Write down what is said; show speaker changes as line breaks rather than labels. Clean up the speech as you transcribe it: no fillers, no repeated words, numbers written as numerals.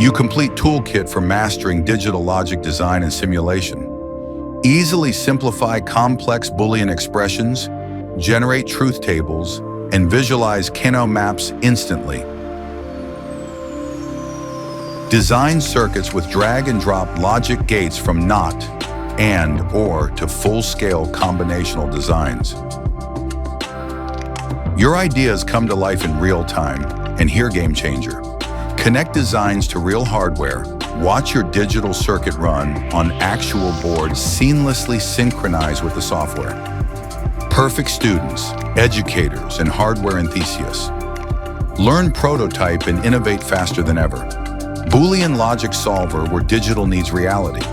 You complete toolkit for mastering digital logic design and simulation. Easily simplify complex Boolean expressions, generate truth tables, and visualize Kano maps instantly. Design circuits with drag-and-drop logic gates from not, and, or to full-scale combinational designs. Your ideas come to life in real time, and here game changer. Connect designs to real hardware. Watch your digital circuit run on actual boards seamlessly synchronize with the software. Perfect students, educators, and hardware enthusiasts. Learn prototype and innovate faster than ever. Boolean logic solver where digital needs reality.